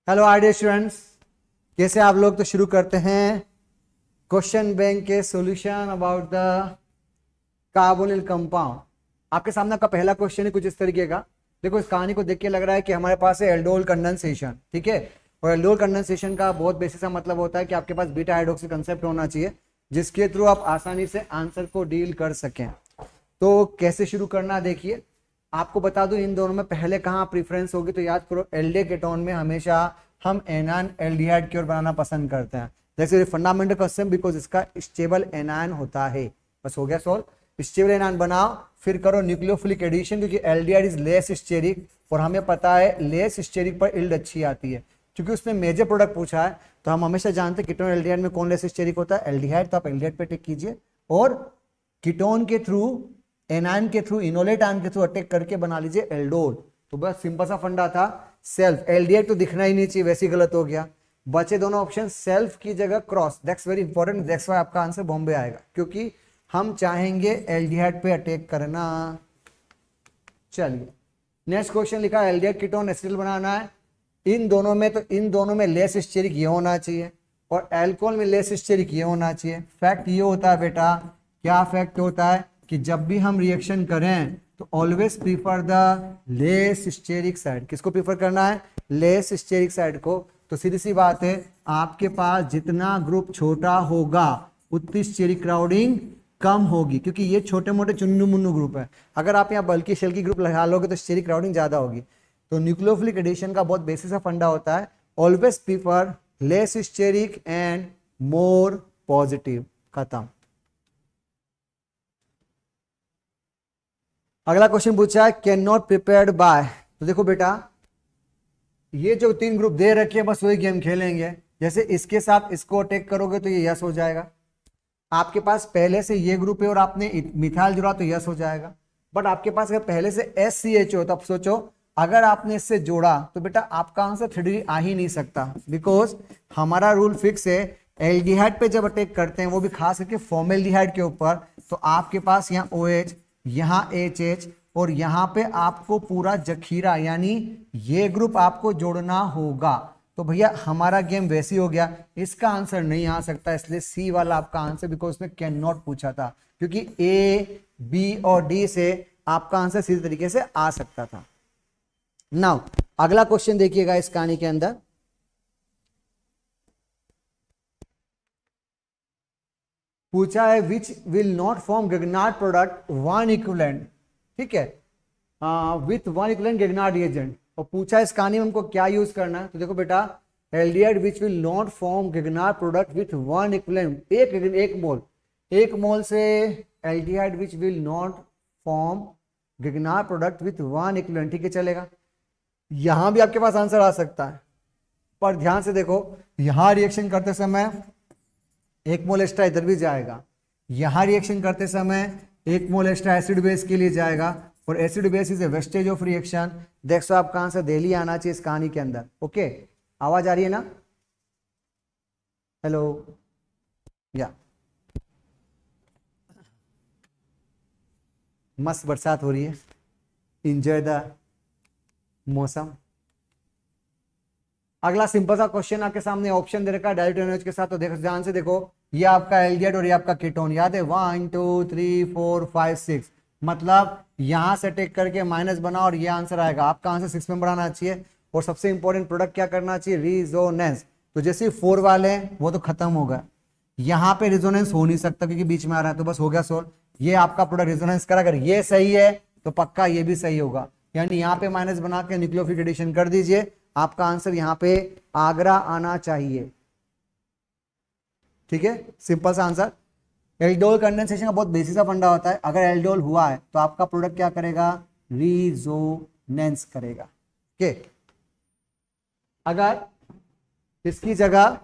Hello are students, कैसे आप लोग। तो शुरू करते हैं क्वेश्चन बैंक के solution about the carbonyl compound. आपके सामने आपका पहला क्वेश्चन है कुछ इस तरीके का। देखो, इस कहानी को देख के लग रहा है कि हमारे पास है एल्डोल कंडेंसेशन, ठीक है। और एल्डोल कंडेंसेशन का बहुत बेसिक सा मतलब होता है कि आपके पास बीटा हाइड्रोक्सी कंसेप्ट होना चाहिए जिसके थ्रू आप आसानी से आंसर को डील कर सकें। तो कैसे शुरू करना, देखिए आपको बता दूं इन दोनों में पहले कहाँ प्रेफरेंस होगी। तो याद करो, एल्डिहाइड कीटोन में हमेशा हम एनायन एल्डिहाइड की ओर बनाना पसंद करते हैं। जैसे फंडामेंटल क्वेश्चन, बिकॉज इसका स्टेबल एनायन होता है। बस हो गया सॉल्व। स्टेबल एनायन बनाओ, फिर करो न्यूक्लियोफिलिक एडिशन, क्योंकि एल्डिहाइड इज लेस स्टेरिक और हमें पता है लेस स्टेरिक पर इल्ड अच्छी आती है। क्योंकि उसने मेजर प्रोडक्ट पूछा है तो हम हमेशा जानते हैं कीटोन एल्डिहाइड में कौन लेस स्टेरिक होता है, एल्डिहाइड। तो आप एल्डिहाइड पे टिक कीजिए और कीटोन के थ्रू, एनायन के थ्रू, इनोलेट आयन के थ्रू अटैक करके बना लीजिए एल्डोल। तो बस सिंपल सा फंडा था। सेल्फ एल्डिहाइड तो दिखना ही नहीं चाहिए, वैसे ही गलत हो गया। बचे दोनों ऑप्शन, सेल्फ की जगह cross, that's very important. That's why आपका आंसर बॉम्बे आएगा, क्योंकि हम चाहेंगे एल्डिहाइड पे अटैक करना। चलिए नेक्स्ट क्वेश्चन लिखा, एल्डिहाइड कीटोन एसिड बनाना है। इन दोनों में, तो इन दोनों में लेस स्टेरिक ये होना चाहिए और अल्कोहल में लेस स्टेरिक ये होना चाहिए। फैक्ट ये होता है बेटा, क्या फैक्ट होता है कि जब भी हम रिएक्शन करें तो always prefer the less steric side. किसको प्रीफर करना है? लेस स्टेरिक साइड को। तो सीधी सी बात है, आपके पास जितना ग्रुप छोटा होगा उतनी स्टेरिक क्राउडिंग कम होगी, क्योंकि ये छोटे मोटे चुन्नू मुन्नू ग्रुप है। अगर आप यहाँ बल्कि शेल्की ग्रुप लगा लोगे तो स्टेरिक क्राउडिंग ज्यादा होगी। तो न्यूक्लियोफिलिक एडिशन का बहुत बेसिक सा फंडा होता है, always prefer less steric and more positive. खत्म। अगला क्वेश्चन पूछा है, कैन नॉट प्रिपेयर्ड बाय। तो देखो बेटा, ये जो तीन ग्रुप दे रखे हैं बस वही गेम खेलेंगे। जैसे इसके साथ इसको अटैक करोगे तो ये यस हो जाएगा। आपके पास पहले से ये ग्रुप है और आपने मिथाइल जुड़ा तो यस हो जाएगा। बट आपके पास अगर पहले से SCH हो तो अब सोचो, अगर आपने इससे जोड़ा तो बेटा आपका आंसर 3 आ ही नहीं सकता, बिकॉज हमारा रूल फिक्स है एल्डिहाइड पे जब अटैक करते हैं, वो भी खास करके फॉर्मेल्डिहाइड के ऊपर, तो आपके पास यहाँ OH, यहाँ HH और यहाँ पे आपको पूरा जखीरा, यानी ये ग्रुप आपको जोड़ना होगा। तो भैया हमारा गेम वैसी हो गया, इसका आंसर नहीं आ सकता, इसलिए C वाला आपका आंसर, बिकॉज उसने कैन नॉट पूछा था। क्योंकि A, B और D से आपका आंसर सीधे तरीके से आ सकता था। नाउ अगला क्वेश्चन देखिएगा इस कहानी के अंदर। पूछा है which will not form Grignard product one equivalent, ठीक है, with one equivalent Grignard reagent. और पूछा इस कहानी में हमको क्या यूज करना है। तो देखो बेटा, aldehyde which will not form Grignard product with one equivalent, एक मोल से aldehyde which will not form Grignard product with one equivalent, ठीक है चलेगा। यहां भी आपके पास आंसर आ सकता है, पर ध्यान से देखो, यहां रिएक्शन करते समय एक मोल एक्स्ट्रा इधर भी जाएगा, यहां रिएक्शन करते समय एक मोल एक्स्ट्रा एसिड बेस के लिए जाएगा, और acid base is a wastage of reaction. देखो आपका आंसर दिल्ली आना चाहिए इस कहानी के अंदर। ओके, आवाज आ रही है ना? हेलो, या मस्त बरसात हो रही है, इंजॉय द मौसम। अगला सिंपल सा क्वेश्चन आपके सामने, ऑप्शन दे रखा है डायल्यूट NaOH के साथ। तो देखो ध्यान से देखो, ये आपका एल्डिहाइड और ये आपका कीटोन, याद है 1 2 3 4 5 6, मतलब यहां से अटैक करके माइनस बना और ये आंसर आएगा। आपका आंसर 6 में बनाना चाहिए। और सबसे इंपॉर्टेंट प्रोडक्ट क्या करना चाहिए? रिजोनेंस। तो जैसे 4 वाले हैं वो तो खत्म होगा, यहाँ पे रिजोनेंस हो नहीं सकता क्योंकि बीच में आ रहा है, तो बस हो गया सोल्व। ये आपका प्रोडक्ट रिजोनेंस करा, अगर ये सही है तो पक्का ये भी सही होगा, यानी यहाँ पे माइनस बना के न्यूक्लियोफिलिक एडिशन कर दीजिए। आपका आंसर यहाँ पे आगरा आना चाहिए, ठीक है, सिंपल सा आंसर। एल्डोल कंडेंसेशन का बहुत बेसिक सा फंडा होता है, अगर एल्डोल हुआ है तो आपका प्रोडक्ट क्या करेगा? रिजोनेंस करेगा। ओके, अगर इसकी जगह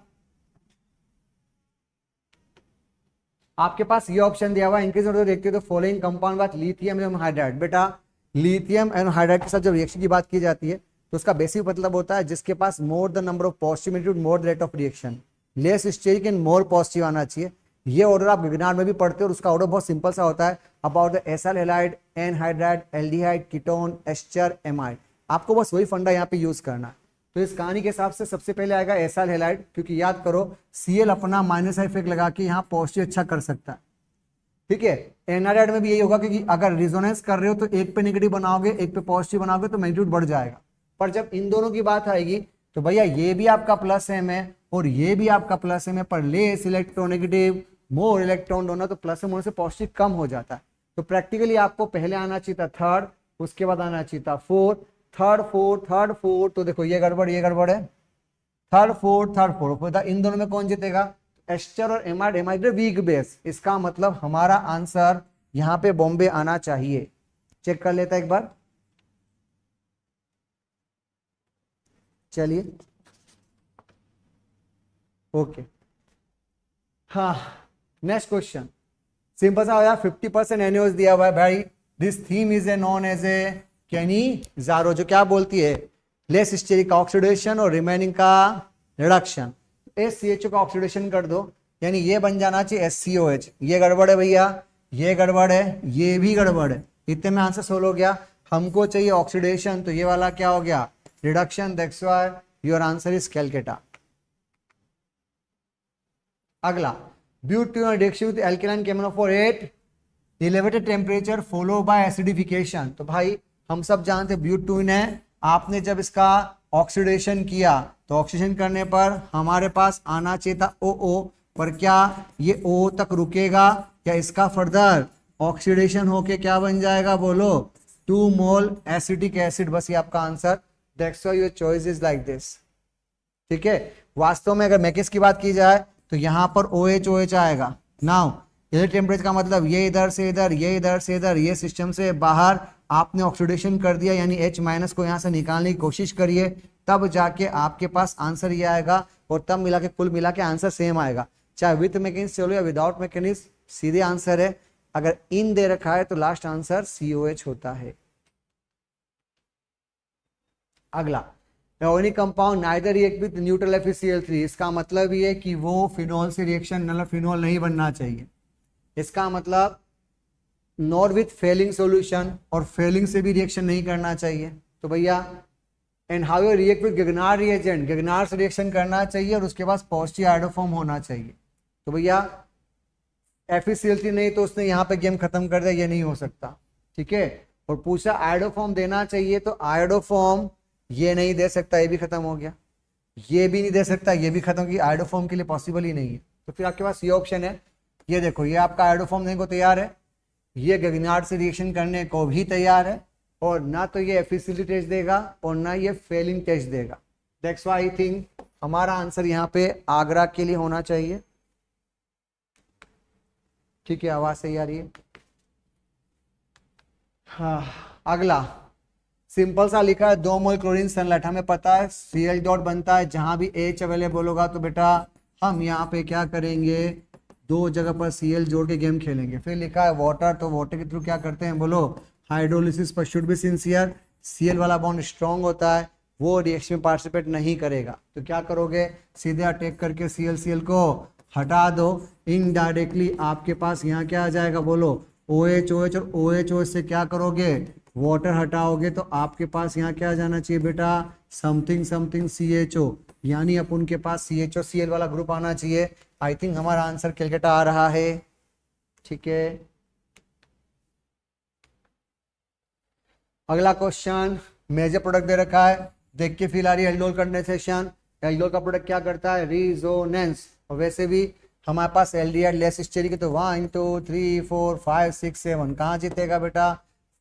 आपके पास ये ऑप्शन दिया हुआ है, इनके जरूरत देखते हो तो फॉलोइंग कंपाउंड बात लिथियम एंड हाइड्राइड। बेटा लिथियम एंड हाइड्राइड के साथ जब रिएक्शन की बात की जाती है तो उसका बेसिक मतलब होता है जिसके पास more the number of positive attitude more the rate of reaction, less steric and more positive आना चाहिए। ये ऑर्डर आप गेगनार्ड में भी पढ़ते हो और उसका ऑर्डर बहुत सिंपल सा होता है, about the acyl halide, anhydride, aldehyde, ketone, ester, amide. आपको बस वही फंडा यहाँ पे यूज करना है। तो इस कहानी के हिसाब से सबसे पहले आएगा एसाइल हैलाइड, क्योंकि याद करो Cl अपना माइनस इफेक्ट लगा के यहाँ पॉजिटिव अच्छा कर सकता है, ठीक है। एनाराइड में भी यही होगा कि अगर रिजोनेंस कर रहे हो तो एक पे नेगेटिव बनाओगे एक पे पॉजिटिव बनाओगे तो मैग्नीट्यूड बढ़ जाएगा, पर जब इन दोनों की बात आएगी तो भैया ये भी आपका प्लस एम है और ये भी आपका प्लस एम है, पर less electronegative more electron donor, तो प्लस एम होने से पॉजिटिव कम हो जाता है। तो प्रैक्टिकली आपको पहले आना चाहिए था थर्ड, उसके बाद आना चाहिए था फोर्थ, थर्ड फोर्थ, तो देखो ये गड़बड़ है, थर्ड फोर्थ, इन दोनों में कौन जीतेगा? एस्टर और एमाइड, एमाइड वीक बेस, इसका मतलब हमारा आंसर यहां पे बॉम्बे आना चाहिए। चेक कर लेता एक बार, चलिए ओके। हाँ नेक्स्ट क्वेश्चन सिंपल सा होया, 50% एनओएच दिया हुआ है भाई। This theme is a known as a Cannizzaro, जो क्या बोलती है लेस स्टेरिक का ऑक्सीडेशन और रिमेनिंग का रिडक्शन। SCHO का ऑक्सीडेशन कर दो, यानी ये बन जाना चाहिए SCOH। ये गड़बड़ है भैया, ये गड़बड़ है, ये भी गड़बड़ है, इतने में आंसर सोल्व हो गया। हमको चाहिए ऑक्सीडेशन, तो ये वाला क्या हो गया? Reduction. That's why your answer is Calcutta. अगला, ब्यूटेन रिएक्शन विद एल्केलाइन केमोनोफोर at elevated temperature follow by acidification. तो भाई हम सब जानते ब्यूटेन है, आपने जब इसका ऑक्सीडेशन किया तो ऑक्सीडेशन करने पर हमारे पास आना चाहिए था OO, पर क्या ये O तक रुकेगा या इसका फर्दर ऑक्सीडेशन होके क्या बन जाएगा? बोलो 2 मोल एसिटिक एसिड। बस ये आपका answer. That's why your choice is like this, ठीक है। वास्तव में अगर मैकेस की बात की जाए तो यहाँ पर OH आएगा। नाउ ये टेम्परेचर का मतलब ये इधर से इधर, ये इधर से इधर, ये सिस्टम से बाहर आपने ऑक्सीडेशन कर दिया, यानी H माइनस को यहाँ से निकालने की कोशिश करिए, तब जाके आपके पास आंसर ये आएगा, और तब मिला के कुल मिला के आंसर सेम आएगा, चाहे विथ मैकेनिज्म चलो या विदाउट मैकेनिज्म, सीधे आंसर है। अगर इन दे रखा है तो लास्ट आंसर COH होता है। अगला, organic compound neither react with neutral FeCl3, इसका मतलब ये कि वो फिनॉल से रिएक्शन, मतलब फिनॉल नहीं बनना चाहिए। इसका मतलब नॉर विथ फेलिंग सॉल्यूशन, और फेलिंग से भी रिएक्शन नहीं करना चाहिए। तो भैया and how you react with Grignard reagent, Grignard से रिएक्शन करना चाहिए और उसके पास पॉजिटिव आयोडोफॉर्म होना चाहिए। तो भैया FeCl3 नहीं तो उसने यहाँ पे गेम खत्म कर दिया, ये नहीं हो सकता, ठीक है। और पूछा आयोडोफॉर्म देना चाहिए, तो आयोडोफॉर्म ये नहीं दे सकता, ये भी खत्म हो गया, ये भी नहीं दे सकता, ये भी खत्म, की आयोडोफॉर्म के लिए पॉसिबल ही नहीं है। तो फिर आपके पास ये ऑप्शन है, ये देखो, ये आपका आयोडोफॉर्म देने को तैयार है, ये गेगनार से रिएक्शन करने को भी तैयार है, और ना तो ये FeCl3 टेस्ट देगा और ना ये फेलिंग टेस्ट देगा। दैट्स व्हाई आई थिंक हमारा आंसर यहाँ पे आगरा के लिए होना चाहिए, ठीक है। आवाज सही आ रही है? हाँ। अगला सिंपल सा लिखा है 2 मोल क्लोरीन सनलाइट, हमें पता है Cl डॉट बनता है जहां भी H अवेलेबल होगा, तो बेटा हम यहाँ पे क्या करेंगे, 2 जगह पर Cl जोड़ के गेम खेलेंगे। फिर लिखा है वाटर, तो वाटर के थ्रू क्या करते हैं? बोलो हाइड्रोलिसिस पर शुड बी सिंसियर। Cl वाला बॉन्ड स्ट्रॉन्ग होता है, वो रिएक्शन में पार्टिसिपेट नहीं करेगा, तो क्या करोगे? सीधे अटैक करके Cl को हटा दो। इनडायरेक्टली आपके पास यहाँ क्या आ जाएगा? बोलो OH, OH और OH से क्या करोगे? वाटर हटाओगे, तो आपके पास यहाँ क्या जाना चाहिए बेटा? समथिंग समथिंग CHO, यानी अपन के पास CHO Cl वाला ग्रुप आना चाहिए। आई थिंक हमारा आंसर कैलकाटा आ रहा है, ठीक है। अगला क्वेश्चन, मेजर प्रोडक्ट दे रखा है, देख के फील आ रही है एल्डोल कंडेंसेशन। एल्डोल का प्रोडक्ट क्या करता है? रिजोनेंस। और वैसे भी हमारे पास एल्डिहाइड लेस स्टेरिक है, तो 1 2 3 4 5 6 7 कहाँ जीतेगा बेटा?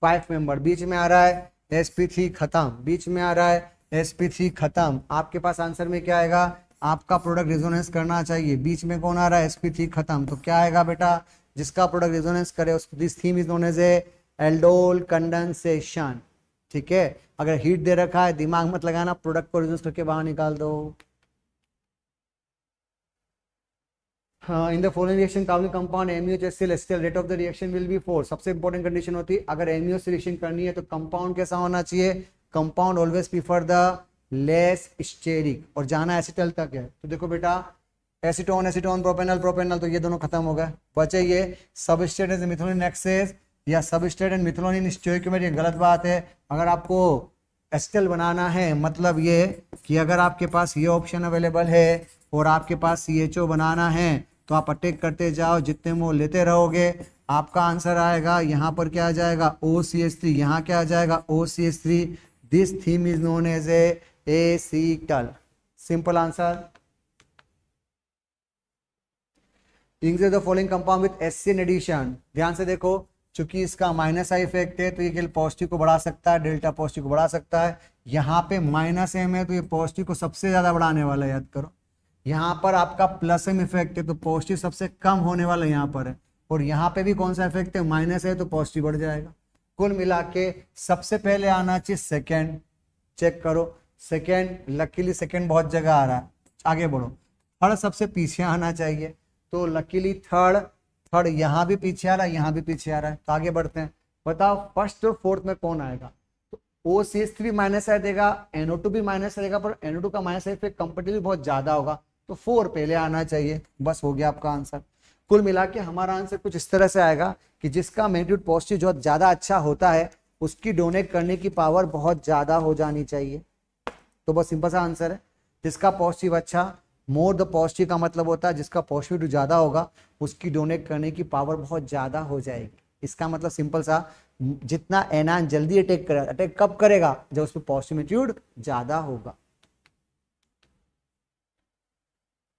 5 मेंबर। बीच में आ रहा है sp3 खत्म, बीच में आ रहा है sp3 खत्म। आपके पास आंसर में क्या आएगा? आपका प्रोडक्ट रेजोनेंस करना चाहिए। बीच में कौन आ रहा है? sp3 खत्म, तो क्या आएगा बेटा? जिसका प्रोडक्ट रेजोनेंस करे उसको this theme is known as a aldol condensation, ठीक है। अगर हीट दे रखा है दिमाग मत लगाना, प्रोडक्ट को रेजोनेंस करके बाहर निकाल दो। इन द फॉलोइंग रिएक्शन कार्बनिक compound MuHCl acetal, rate of the reaction will be 4। सबसे इंपॉर्टेंट कंडीशन होती है, अगर MuH से रिएक्शन करनी है तो कंपाउंड कैसा होना चाहिए? Compound always prefer the less steric, और जाना एसिटल तक है। तो देखो बेटा एसीटोन एसीटोन, प्रोपेनॉल प्रोपेनॉल, तो ये दोनों खत्म हो गए, बचे ये सबस्ट्रेट एंड मिथाइलिन एक्सेस या सबस्ट्रेट एंड मिथाइलिन स्टोइकियोमेट्री। गलत बात है। अगर आपको एस्टेल बनाना है, मतलब ये कि अगर आपके पास ये ऑप्शन अवेलेबल है और आपके पास CHO बनाना है तो आप अटैक करते जाओ, जितने मोल लेते रहोगे आपका आंसर आएगा। यहाँ पर क्या आ जाएगा OCH3, यहाँ क्या आ जाएगा OCH3। This theme is known as acetal. Simple answer. Increase the following compound with acid addition. ध्यान से देखो, चूंकि इसका माइनस आई इफेक्ट है तो ये पॉजिटिव को बढ़ा सकता है, डेल्टा पॉजिटिव को बढ़ा सकता है। यहाँ पे माइनस एम है तो ये पॉजिटिव को सबसे ज्यादा बढ़ाने वाला है, याद करो। यहाँ पर आपका प्लस एम इफेक्ट है तो पॉजिटिव सबसे कम होने वाला यहाँ पर है, और यहाँ पे भी कौन सा इफेक्ट है, माइनस है तो पॉजिटिव बढ़ जाएगा। कुल मिला के सबसे पहले आना चाहिए सेकेंड। चेक करो सेकेंड, लकीली सेकेंड बहुत जगह आ रहा है, आगे बढ़ो। थर्ड सबसे पीछे आना चाहिए, तो लकीली थर्ड यहाँ भी पीछे आ रहा है, यहाँ भी पीछे आ रहा है, तो आगे बढ़ते हैं। बताओ फर्स्ट और फोर्थ में कौन आएगा। तो OCH3 माइनस आई देगा, NO2 भी माइनस आएगा, पर NO2 का माइनस आई कंपेरेटिवली बहुत ज्यादा होगा, तो 4 पहले आना चाहिए। बस हो गया आपका आंसर। कुल मिला के हमारा आंसर कुछ इस तरह से आएगा कि जिसका मैग्नीट्यूड पॉजिटिव जो ज्यादा अच्छा होता है उसकी डोनेट करने की पावर बहुत ज्यादा हो जानी चाहिए। तो बस सिंपल सा आंसर है, जिसका पॉजिटिव अच्छा, मोर द पॉजिटिव का मतलब होता है जिसका पॉजिटिव ज्यादा होगा उसकी डोनेट करने की पावर बहुत ज्यादा हो जाएगी। इसका मतलब सिंपल सा, जितना एनायन जल्दी अटैक कब करेगा, जब उसमें पॉजिटिव मैग्नीट्यूड ज्यादा होगा।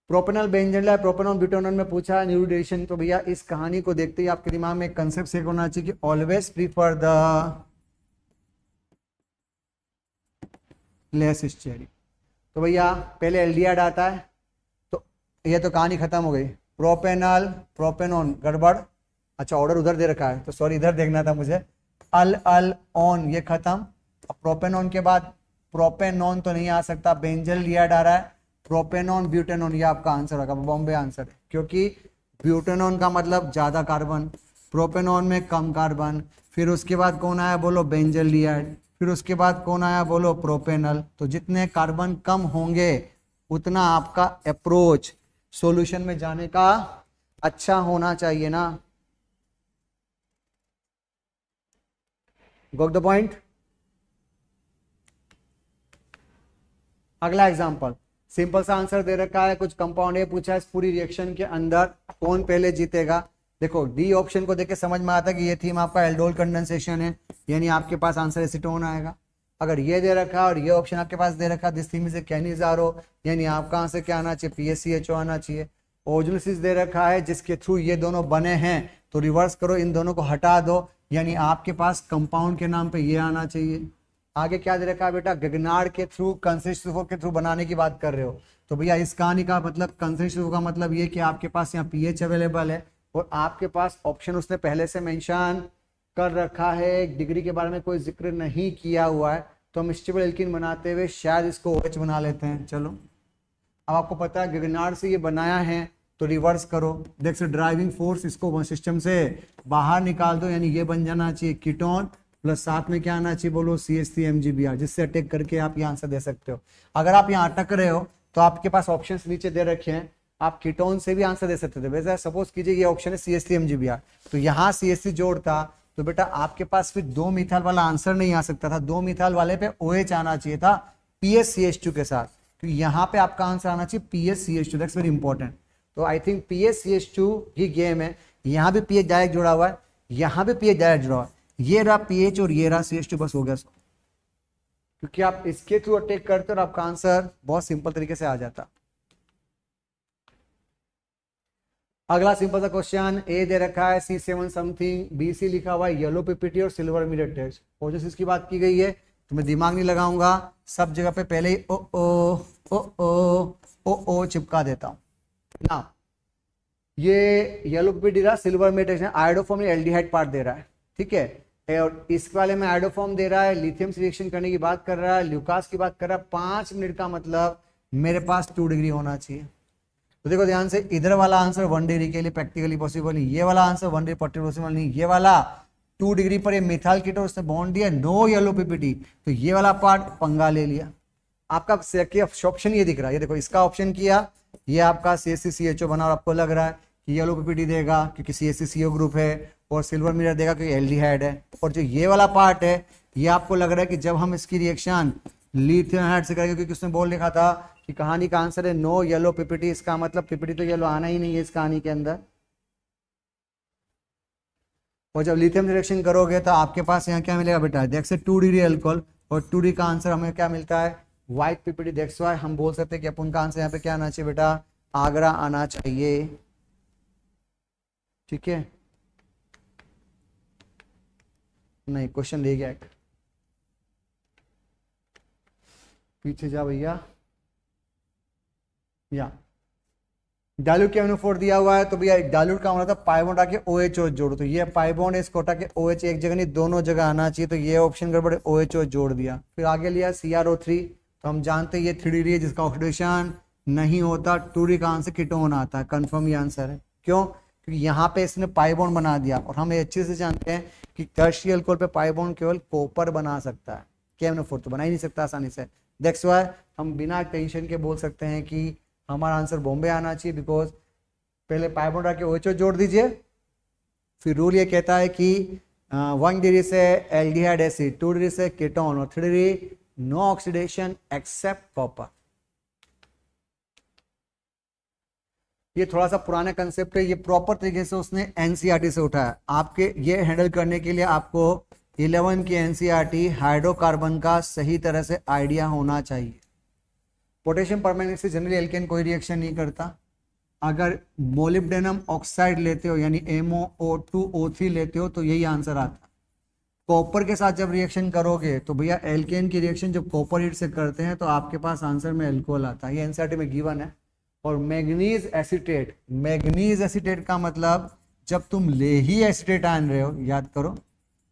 प्रोपेनॉल बेंजल प्रोपेनॉल ब्यूटेनॉल में पूछा न्यूरोडेशन, तो भैया इस कहानी को देखते ही आपके दिमाग में एक कंसेप्ट से होना चाहिए कि always prefer the less steady. तो भैया पहले एल्डिहाइड आता है, तो ये तो कहानी खत्म हो गई। प्रोपेनॉल प्रोपेनॉन गड़बड़, अच्छा ऑर्डर उधर दे रखा है तो सॉरी इधर देखना था मुझे। अल ऑन ये खत्म। अब प्रोपेनॉन के बाद प्रोपेनॉन तो नहीं आ सकता, बेंजल लियाड आ रहा है। प्रोपेनॉन ब्यूटेनॉन, ये आपका आंसर होगा, बॉम्बे आंसर है, क्योंकि ब्यूटेनॉन का मतलब ज्यादा कार्बन, प्रोपेनॉन में कम कार्बन। फिर उसके बाद कौन आया बोलो, बेंजल लियाड। फिर उसके बाद कौन आया बोलो, प्रोपेनॉल। तो जितने कार्बन कम होंगे उतना आपका अप्रोच सॉल्यूशन में जाने का अच्छा होना चाहिए ना। Got the point. अगला एग्जांपल, सिंपल सा आंसर दे रखा है, कुछ कंपाउंड है पूछा है, इस पूरी रिएक्शन के अंदर कौन पहले जीतेगा। देखो डी ऑप्शन को देख के समझ में आता है कि ये थीम आपका एल्डोल कंडेंसेशन है, यानी आपके पास आंसर एसीटोन आएगा। अगर ये दे रखा है और ये ऑप्शन आपके पास दे रखा है, दिस थीम इज कैनिजारो, यानी आपका आंसर क्या आना चाहिए, PSCHO आना चाहिए। ओजोलिसिस दे रखा है जिसके थ्रू ये दोनों बने हैं, तो रिवर्स करो, इन दोनों को हटा दो, यानी आपके पास कंपाउंड के नाम पे ये आना चाहिए। आगे क्या दे रखा है बेटा, गगनार्ड के थ्रू कंसेंट्रेशन के थ्रू बनाने की बात कर रहे हो, तो भैया इस कहानी का मतलब कंसेंट्रेशन का मतलब ये कि आपके पास यहाँ pH अवेलेबल है और आपके पास ऑप्शन उसने पहले से मेंशन कर रखा है, डिग्री के बारे में कोई जिक्र नहीं किया हुआ है, तो हम स्टेबल एल्कीन बनाते हुए शायद इसको OH बना लेते हैं। चलो अब आपको पता है गगनार्ड से ये बनाया है, तो रिवर्स करो, देख से ड्राइविंग फोर्स इसको सिस्टम से बाहर निकाल दो, यानी ये बन जाना चाहिए कीटोन, प्लस साथ में क्या आना चाहिए बोलो, CH3MgBr, जिससे अटैक करके आप ये आंसर दे सकते हो। अगर आप यहाँ अटक रहे हो तो आपके पास ऑप्शन नीचे दे रखे हैं, आप कीटोन से भी आंसर दे सकते थे। वैसे सपोज कीजिए ये ऑप्शन है CH3MgBr, तो यहाँ CH3 जोड़ था, तो बेटा आपके पास फिर 2 मिथाइल वाला आंसर नहीं आ सकता था, 2 मिथाइल वाले पे OH आना चाहिए था PSCH2 के साथ, तो यहाँ पे आपका आंसर आना चाहिए PSCH2, दैट्स वेरी इंपॉर्टेंट। तो I think PSCH2 he game है, यहाँ भी पीएच डायरेक्ट जुड़ा हुआ है, यहाँ भी पीएच डायरेक्ट जुड़ा हुआ है, ये रहा पीएच और ये रहा CH2, बस हो गया। क्योंकि आप इसके थ्रू अटैक करते हो और आपका आंसर बहुत सिंपल तरीके से आ जाता। अगला सिंपल सा क्वेश्चन, ए दे रखा है C7 समथिंग, BC लिखा हुआ है, येलो पीपीटी और सिल्वर मिरर टेक्स्ट। ओजोसिस की बात की गई है, तो मैं दिमाग नहीं लगाऊंगा, सब जगह पे पहले ही ओ चिपका देता हूं ना। ये येलो पीपीटी रहा, silver mirror test, iodoform aldehyde part दे रहा है, ठीक है, और इस वाले में आयोडोफॉर्म दे रहा है, लिथियम से रिएक्शन करने की बात कर रहा है, ल्यूकास की बात कर रहा है। 5 मिनट का मतलब मेरे पास 2 डिग्री होना चाहिए। तो देखो ध्यान से, इधर वाला आंसर 1 डिग्री के लिए प्रैक्टिकली पॉसिबल नहीं, ये वाला आंसर 1 डिग्री पॉसिबल नहीं, ये वाला 2 डिग्री पर ये मिथाइल कीटोन उसने बॉन्ड दिया, नो येलो पीपीटी, तो ये वाला पार्ट पंगा ले लिया। आपका ऑप्शन ये दिख रहा है, ये देखो इसका ऑप्शन किया, ये आपका CH3CHO बना और आपको लग रहा है कि येलो पीपीटी देगा क्योंकि CH3CO ग्रुप है, और सिल्वर मिरर देगा कि एल्डिहाइड है। और जो ये वाला पार्ट है ये आपको लग रहा है कि जब हम इसकी रिएक्शन लिथियम हाइड्राइड से करेंगे, क्योंकि उसने बोल लिखा था कि कहानी का आंसर है नो येलो पीपीटी, इसका मतलब पीपीटी तो येलो आना ही नहीं है इस कहानी के अंदर। और जब लिथियम रिएक्शन करोगे तो आपके पास यहाँ क्या मिलेगा बेटा, देख से 2D अल्कोहल, और 2D का आंसर हमें क्या मिलता है, व्हाइट पीपीटी। दैट्स व्हाई हम बोल सकते हैं कि अपन का आंसर यहाँ पे क्या आना चाहिए बेटा, आगरा आना चाहिए। ठीक है, नहीं क्वेश्चन ले गया, पीछे जा भैया। या डायल्यूट के NO4 दिया हुआ है, तो भैया डायल्यूट का होना था पाई बॉन्ड आके OH जोड़ो, तो ये पाई बॉन्ड इसको हटा के OH एक जगह नहीं दोनों जगह आना चाहिए, तो ये ऑप्शन गड़बड़, OH जोड़ दिया। फिर आगे लिया CrO3, तो हम जानते हैं ये 3D है जिसका ऑक्सीडेशन नहीं होता, 2D का आंसर कीटोन आता है, कंफर्म ये आंसर है। क्यों, क्योंकि यहाँ पे इसने पाई बॉन्ड बना दिया, और हम अच्छे से जानते हैं कि टर्शियरी अल्कोहल पे पाई बॉन्ड केवल कॉपर बना सकता है, KMnO4 तो बना ही नहीं सकता आसानी से। दैट्स व्हाई हम बिना टेंशन के बोल सकते हैं कि हमारा आंसर बॉम्बे आना चाहिए, बिकॉज पहले पाई बॉन्ड आके OH जोड़ दीजिए, फिर रूल ये कहता है कि 1 डिग्री से एल्डिहाइड एसिड, 2 डिग्री से कीटोन, और 3 degree no oxidation except copper. ये थोड़ा सा पुराना कंसेप्ट है, ये प्रॉपर तरीके से उसने NCERT से उठाया। आपके ये हैंडल करने के लिए आपको 11 की NCERT हाइड्रोकार्बन का सही तरह से आइडिया होना चाहिए। पोटेशियम परमैंगनेट से जनरली एल्केन कोई रिएक्शन नहीं करता। अगर मोलिब्डेनम ऑक्साइड लेते हो यानी MoO2O3 लेते हो तो यही आंसर आता है। कॉपर के साथ जब रिएक्शन करोगे तो भैया एल्केन की रिएक्शन जब कॉपर हीट से करते हैं तो आपके पास आंसर में अल्कोहल आता है, ये NCERT में गिवन है। और मैग्नीज एसीटेट, मैग्नीज एसीटेट का मतलब जब तुम ले ही एसीटेट आन रहे हो, याद करो,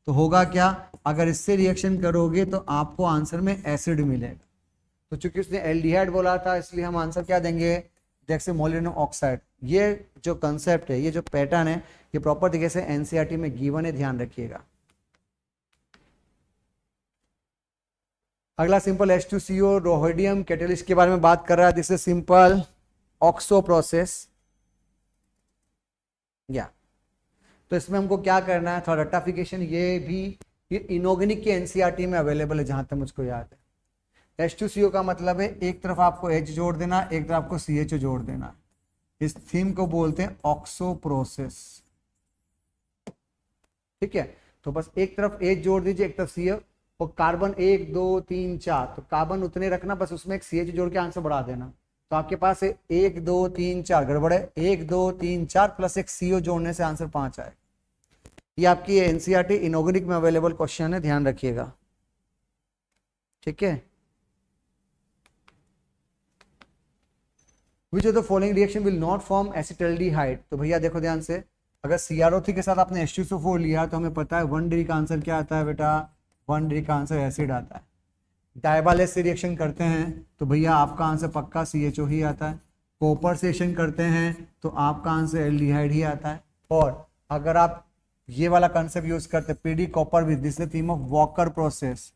तो होगा क्या, अगर इससे रिएक्शन करोगे तो आपको आंसर में एसिड मिलेगा। तो चूंकि उसने एल्डिहाइड बोला था इसलिए हम आंसर क्या देंगे, जैसे मोलिब्डेनम ऑक्साइड। ये जो कंसेप्ट है, ये जो पैटर्न है, ये प्रॉपर तरीके से NCERT में गिवन है, ध्यान रखिएगा। अगला सिंपल H2CO रोहिडियम कैटेलिस्ट के बारे में बात कर रहा है। This is simple oxo process. या तो इसमें हमको क्या करना है, थोड़ा रट्टाफिकेशन, ये भी ये इनऑर्गेनिक के NCERT में अवेलेबल है जहां तक मुझको याद है। H2CO का मतलब है एक तरफ आपको H जोड़ देना, एक तरफ आपको CHO जोड़ देना। इस थीम को बोलते हैं ऑक्सो प्रोसेस। ठीक है, तो बस एक तरफ H जोड़ दीजिए, एक तरफ CO, और कार्बन 1 2 3 4, तो कार्बन उतने रखना, बस उसमें एक CH जोड़ के आंसर बढ़ा देना। तो आपके पास 1 2 3 4 गड़बड़ है, 1 2 3 4 प्लस एक CO जोड़ने से आंसर 5 आए। ये आपकी NCERT इनऑर्गेनिक में अवेलेबल क्वेश्चन है, ध्यान रखिएगा। ठीक है, Which of the following reaction will not form acetaldehyde? तो भैया देखो ध्यान से, अगर CrO3 के साथ आपने H2SO4 लिया तो हमें पता है 1 डिग्री का आंसर क्या आता है बेटा, 1 डिग्री का आंसर एसिड आता है। डायबालेस से रिएक्शन करते हैं तो भैया आपका आंसर पक्का CHO ही आता है। कॉपर से रिएक्शन करते हैं तो आपका आंसर एल्डिहाइड ही आता है। और अगर आप ये वाला कंसेप्ट यूज करते PD copper with, this is theme of walker process,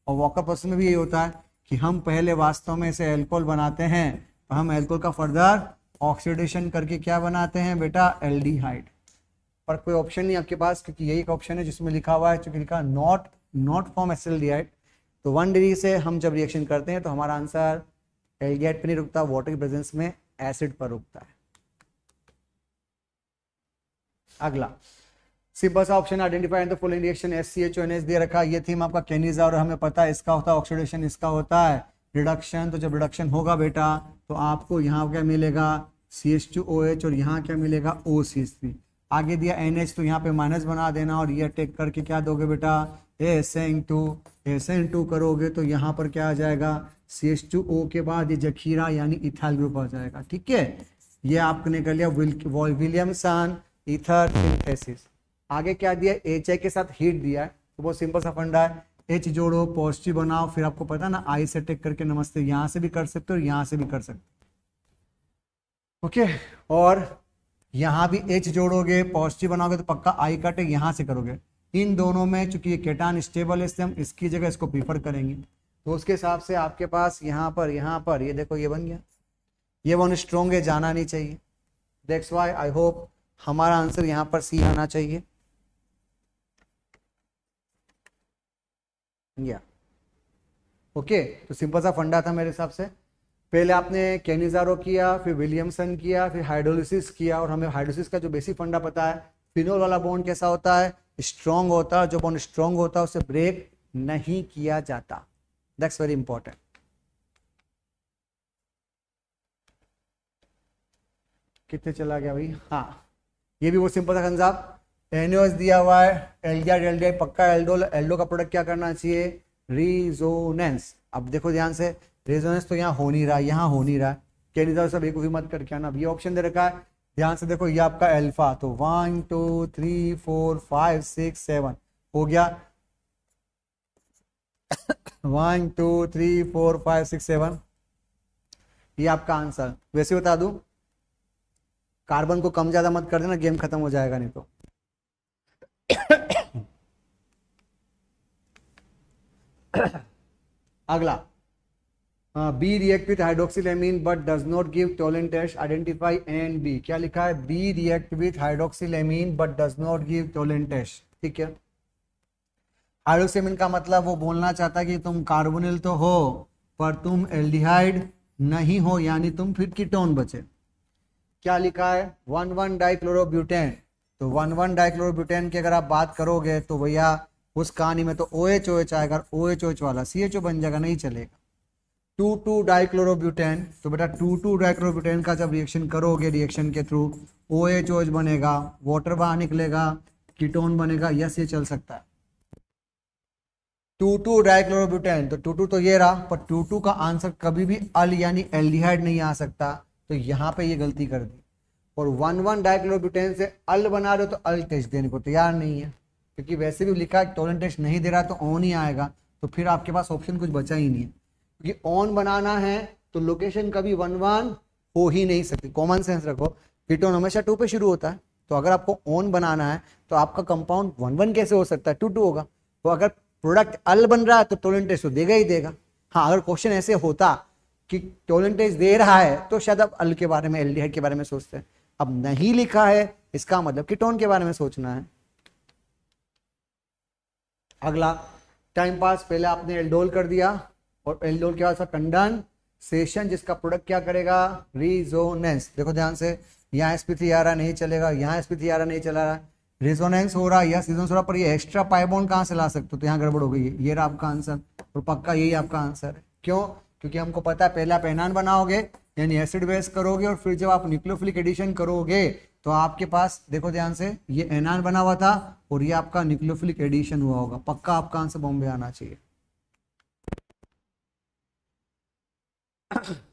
और वॉकर प्रोसेस में भी यही होता है कि हम पहले वास्तव में इसे एल्कोहल बनाते हैं, हम एल्कोहल का फर्दर ऑक्सीडेशन करके क्या बनाते हैं बेटा, एल्डिहाइड। पर कोई ऑप्शन नहीं आपके पास, क्योंकि यही एक ऑप्शन है जिसमें लिखा हुआ है, चूंकि लिखा नॉट फॉर्म एसिटाल्डिहाइड। तो 1 डिग्री से हम जब रिएक्शन करते हैं तो हमारा आंसर एल्डिहाइड पर नहीं रुकता, वाटर की प्रेजेंस में एसिड पर रुकता है। अगला सिंपल सा option, identify the following reaction SCHO NH दे रखा। ये थीम आपका कैनिजा, और हमें पता है इसका होता है ऑक्सीडेशन, इसका होता है रिडक्शन। तो जब रिडक्शन होगा बेटा तो आपको यहाँ क्या मिलेगा, CH2OH, और यहाँ क्या मिलेगा, OCH3। आगे दिया NH, तो यहाँ पे माइनस बना देना, और ये टेक करके क्या दोगे बेटा, SN2 करोगे तो यहाँ पर क्या आ जाएगा, CH2O के बाद ये जखीरा यानी इथाइल ग्रुप आ जाएगा। ठीक है, ये आपने कर लिया विलियमसन ईथर सिंथेसिस। आगे क्या दिया, HI के साथ हीट दिया है, तो बहुत सिंपल सा फंडा है, H जोड़ो, पॉजिटिव बनाओ, फिर आपको पता ना I से टेक करके नमस्ते, यहां से भी कर सकते हो, यहां से भी कर सकते हो। ओके, और यहां भी H जोड़ोगे, पॉजिटिव बनाओगे तो पक्का I का टेक यहां से करोगे। इन दोनों में चूंकि ये केटान स्टेबल है इसलिए हम इसकी जगह इसको प्रीफर करेंगे, तो उसके हिसाब से आपके पास यहाँ पर ये देखो ये बन गया, ये वन स्ट्रॉन्ग है, जाना नहीं चाहिए। दैट्स व्हाई आई होप हमारा आंसर यहाँ पर C आना चाहिए। या ओके। तो सिंपल सा फंडा था मेरे हिसाब से। पहले आपने कैनिजारो किया, फिर विलियमसन किया, फिर हाइड्रोलिसिस किया, और हमें हाइड्रोलिसिस का जो बेसिक फंडा पता है, फिनोल वाला बॉन्ड कैसा होता है, स्ट्रॉन्ग होता है। जो बॉन्ड स्ट्रॉन्ग होता है उसे ब्रेक नहीं किया जाता। That's very important. कितने चला गया भाई? हाँ, ये भी वो सिंपल सा कंसेप्ट। एनओएस दिया हुआ है, एल्डिहाइड एल्डिहाइड पक्का, एल्डो एल्डो का प्रोडक्ट क्या करना चाहिए, रिजोनेंस। अब देखो ध्यान से, रेजोनेंस तो यहाँ हो नहीं रहा, यहाँ हो नहीं रहा। कैनिजारो सब एक भी मत करके आना। ये ऑप्शन दे रखा है, ध्यान से देखो, ये आपका अल्फा, तो 1 2 3 4 5 6 7 हो गया। 1 2 3 4 5 6 7 ये आपका आंसर। वैसे बता दूं, कार्बन को कम ज्यादा मत कर देना, गेम खत्म हो जाएगा नहीं तो। अगला, B react with hydroxylamine but does not give Tollens test, identify and B. क्या लिखा है? B react with hydroxylamine but does not give Tollens test. ठीक है, हाइड्रोक्सिलेमीन का मतलब वो बोलना चाहता है कि तुम कार्बोनिल तो हो पर तुम एल्डिहाइड नहीं हो, यानी तुम फिर कीटोन बचे। क्या लिखा है? 1,1 डाइक्लोरोब्यूटेन। तो 1,1 डाइक्लोरोब्यूटेन की अगर आप बात करोगे तो भैया उस कहानी में तो OH OH आएगा, OH OH वाला CHO बन जाएगा, नहीं चलेगा। 2,2 डाइक्लोरोब्यूटेन, तो बेटा 2,2 डाइक्लोरोब्यूटेन का जब रिएक्शन करोगे, रिएक्शन के थ्रू OH OH बनेगा, वाटर बाहर निकलेगा, कीटोन बनेगा। यस, ये चल सकता है। 2,2 डाइक्लोरोब्यूटेन, तो 2,2 तो ये रहा, पर 2,2 का आंसर कभी भी अल यानी एल्डिहाइड नहीं आ सकता, तो यहाँ पे ये गलती कर दी। और 1,1 डाइक्लोरोब्यूटेन से अल बना रहे हो तो अल टेस्ट देने को तैयार नहीं है, क्योंकि वैसे भी लिखा है टोलेंट टेस्ट नहीं दे रहा तो ऑन ही आएगा, तो फिर आपके पास ऑप्शन कुछ बचा ही नहीं है। क्योंकि ऑन बनाना है तो लोकेशन कभी 1,1 हो ही नहीं सकती। कॉमन सेंस रखो, कीटोन हमेशा 2 पे शुरू होता है, तो अगर आपको ऑन बनाना है तो आपका कंपाउंड 1,1 कैसे हो सकता है, 2,2 होगा। तो अगर प्रोडक्ट अल बन रहा है तो टोलेंट टेस्ट तो देगा ही देगा। हाँ, अगर क्वेश्चन ऐसे होता कि टोलेंट टेस्ट दे रहा है तो शायद आप अल के बारे में, एल्डिहाइड के बारे में सोचते हैं। अब नहीं लिखा है, इसका मतलब कीटोन के बारे में सोचना है। अगला, टाइम पास। पहले आपने एल्डोल कर दिया, और एल्डोल के बाद कंडेंसेशन, जिसका प्रोडक्ट क्या करेगा, रिजोनेंस। देखो ध्यान से, यहाँ sp3 आ रहा नहीं चलेगा, यहाँ sp3 आ रहा नहीं चला रहा, रिजोनेंस हो रहा है, यस रिजोनेंस हो रहा, पर ये एक्स्ट्रा पाई बॉन्ड कहाँ से ला सकते हो, तो यहाँ गड़बड़ हो गई है। ये रहा आपका आंसर, और पक्का यही आपका आंसर है। क्यों? क्योंकि हमको पता है पहले आप एनान बनाओगे यानी एसिड बेस करोगे, और फिर जब आप न्यूक्लियोफिलिक एडिशन करोगे तो आपके पास, देखो ध्यान से, ये एनान बना हुआ था और ये आपका न्यूक्लियोफिलिक एडिशन हुआ होगा। पक्का आपका आंसर बॉम्बे आना चाहिए।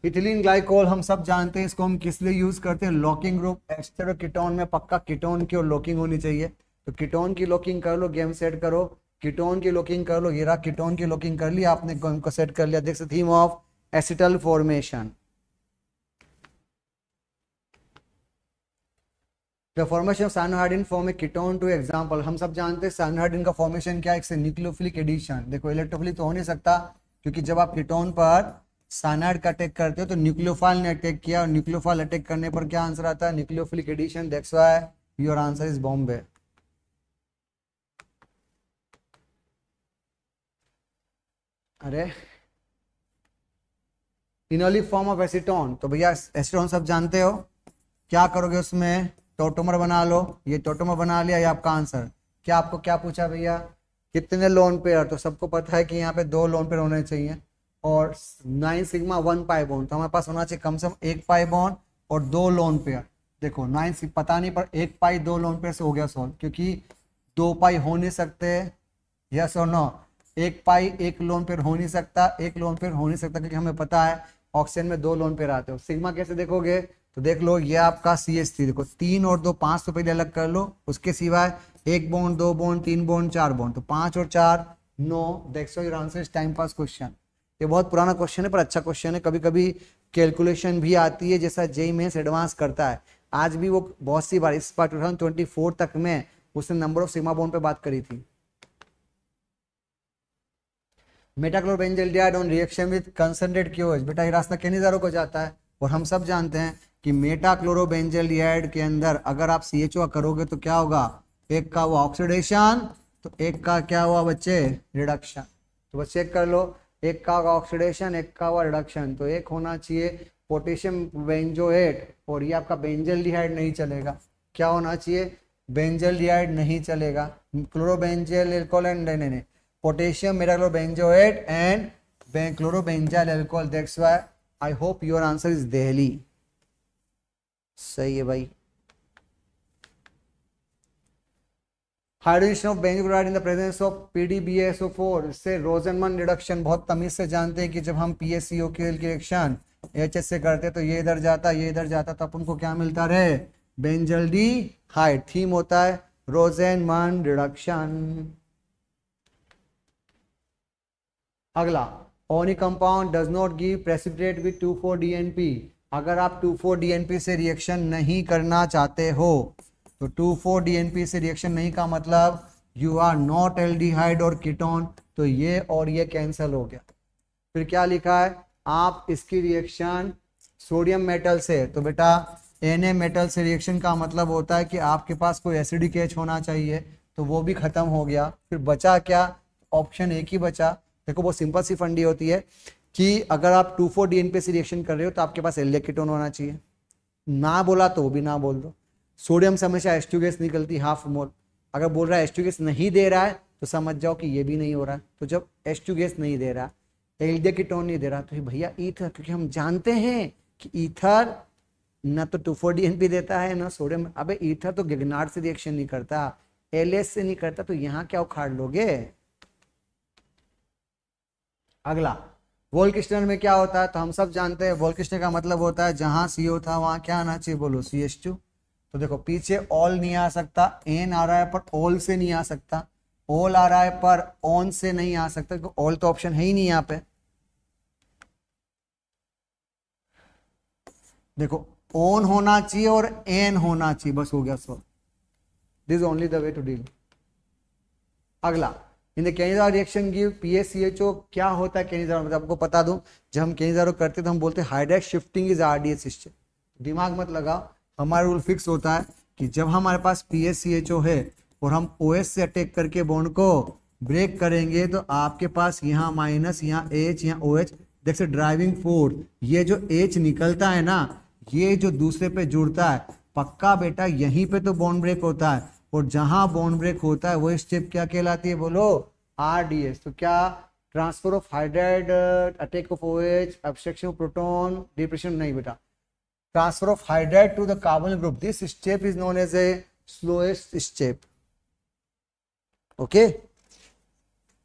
इथिलीन ग्लाइकोल हम सब जानते हैं, इसको हम किस लिए यूज करते हैं, लॉकिंग ग्रुप। एस्टर और कीटोन में पक्का कीटोन की और लॉकिंग होनी चाहिए, तो कीटोन की लॉकिंग कर लो, गेम सेट करो। कीटोन की लॉकिंग कर लो, ये रहा, कीटोन की लॉकिंग कर ली आपने, गेम को सेट कर लिया। देख सकते, theme of acetal formation, the formation of cyanohydrin form a ketone two example. हम सब जानते हैं साइनोहाइड्रिन का फॉर्मेशन क्या है, एक से न्यूक्लियोफिलिक एडिशन। देखो इलेक्ट्रोफिलिक तो हो नहीं सकता, क्योंकि जब आप कीटोन पर साइनाइड का अटैक करते हो तो न्यूक्लियोफाइल ने अटैक किया, और न्यूक्लियोफाइल अटैक करने पर क्या आंसर आता है, nucleophilic addition. That's why your answer is Bombay. अरे इनोलिक फॉर्म ऑफ एसीटोन, तो भैया एसीटोन सब जानते हो, क्या करोगे उसमें, टोटोमर बना लो। ये टोटोमर बना लिया, ये आपका आंसर। क्या आपको क्या पूछा भैया, कितने लोन पेयर, तो सबको पता है कि यहाँ पे 2 लोन पेयर होने चाहिए, और 9 सिग्मा 1 पाई बॉन्ड, तो हमारे पास होना चाहिए कम से कम 1 पाई बॉन्ड और 2 लोन पेयर। देखो 9 पता नहीं, पर 1 पाई 2 लोन पेयर से हो गया सॉल्व, क्योंकि 2 पाई हो नहीं सकते, यस और नो। 1 पाई 1 लोन पेयर हो नहीं सकता, 1 लोन पेयर हो नहीं सकता, क्योंकि हमें पता है ऑक्सीजन में 2 लोन पेयर आते हो। सिग्मा कैसे देखोगे, तो देख लो, ये आपका CH3, देखो 3 और 2 5 तो पहले अलग कर लो, उसके सिवाय 1 बॉन्ड 2 बॉन्ड 3 बॉन्ड 4 बॉन्ड, तो 5 और 4 9। देखो your answer is time pass question. ये बहुत पुराना क्वेश्चन है, पर अच्छा क्वेश्चन है। कभी कभी कैलकुलेशन भी आती है, जैसा जेईई मेंस एडवांस करता है। आज भी वो बहुत सी बार, इस बार 2024 तक में उसने नंबर ऑफ सिग्मा बॉन्ड पे बात करी थी। Metachlorobenzaldehyde on reaction with concentrate क्योज, बेटा ये रास्ता कैनिजारो को जाता है, और हम सब जानते हैं कि मेटाक्लोरोबेंजल्डिहाइड के अंदर अगर आप CHO करोगे तो क्या होगा, एक का हुआ ऑक्सीडेशन, तो एक का क्या हुआ बच्चे, रिडक्शन। तो बस चेक कर लो, एक का ऑक्सीडेशन, एक का हुआ रिडक्शन, तो एक होना चाहिए पोटेशियम बेंजोएट, और ये आपका बेंजल्डिहाइड नहीं चलेगा। क्या होना चाहिए? बेंजल्डिहाइड नहीं चलेगा, क्लोरोबेंजल एल्कोहल एंड नहीं, potassium metachlorobenzoate and chlorobenzyl alcohol. That's why I hope your answer is Delhi. सही है भाई। Hydrogen of benzochloride in the presence of PDBSO4, इससे रोजनमन रिडक्शन बहुत तमीज से जानते हैं कि जब हम PaCO की रिएक्शन HH से करते तो ये इधर जाता, ये इधर जाता, तो अपन को क्या मिलता रहे? बेंजल्डिहाइड। थीम होता है रोजनमन रिडक्शन। अगला, ओनी compound does not give precipitate with 2,4-DNP। अगर आप 2,4-DNP से रिएक्शन नहीं करना चाहते हो तो 2,4-DNP से रिएक्शन नहीं का मतलब यू आर नॉट एल्डिहाइड और कीटोन, तो ये और ये कैंसिल हो गया। फिर क्या लिखा है? आप इसकी रिएक्शन सोडियम मेटल से, तो बेटा Na मेटल से रिएक्शन का मतलब होता है कि आपके पास कोई एसिडिक H होना चाहिए, तो वो भी खत्म हो गया। फिर बचा क्या? ऑप्शन एक ही बचा। देखो बहुत सिंपल सी फंडी होती है कि अगर आप 2,4-DNP से रिएक्शन कर रहे हो तो आपके पास एल्डिहाइड कीटोन होना चाहिए। ना बोला तो वो भी ना बोल दो। सोडियम से हमेशा H2 गैस निकलती हाफ मोल, अगर बोल रहा है H2 गैस नहीं दे रहा है तो समझ जाओ कि ये भी नहीं हो रहा है। तो जब H2 गैस नहीं दे रहा, एल्डिहाइड कीटोन नहीं दे रहा, तो भैया ईथर, क्योंकि हम जानते हैं कि ईथर ना तो 2,4-DNP देता है ना सोडियम। अबे ईथर तो गिगनार्ड से रिएक्शन नहीं करता, LS से नहीं करता, तो यहां क्या उखाड़ लोगे? अगला, वोल्किस्टनर में क्या होता है? तो हम सब जानते हैं वोल्किस्टनर का मतलब होता है जहां CO था वहां क्या आना चाहिए? बोलो CH2। तो देखो पीछे ऑल नहीं आ सकता, एन आ रहा है पर ऑल से नहीं आ सकता, ऑल आ रहा है पर ऑन से नहीं आ सकता, क्योंकि ऑल तो ऑप्शन है ही नहीं यहाँ पे। देखो ऑन होना चाहिए और एन होना चाहिए, बस हो गया so. This only the way to deal. अगला, in the Cannizzaro reaction give PaCHO। क्या होता है केनिज़ारो? मतलब आपको बता दूं, जब हम केनिज़ारो करते तो हम बोलते हैं hydride shifting is RDS system. दिमाग मत लगाओ, हमारा रूल फिक्स होता है कि जब हमारे पास PaCHO है और हम OH से अटैक करके बॉन्ड को ब्रेक करेंगे तो आपके पास यहाँ माइनस, यहाँ H, यहाँ OH, देख से ड्राइविंग फोर्स, ये जो H निकलता है ना, ये जो दूसरे पे जुड़ता है, पक्का बेटा यहीं पे तो बॉन्ड ब्रेक होता है, और जहां बॉन्ड ब्रेक होता है वो स्टेप क्या कहलाती है? बोलो RDS। तो क्या? Transfer of hydride, attack of OH, abstraction of proton, depression नहीं बेटा, transfer of hydride to the carbonyl group. This step is known as a slowest step. Okay?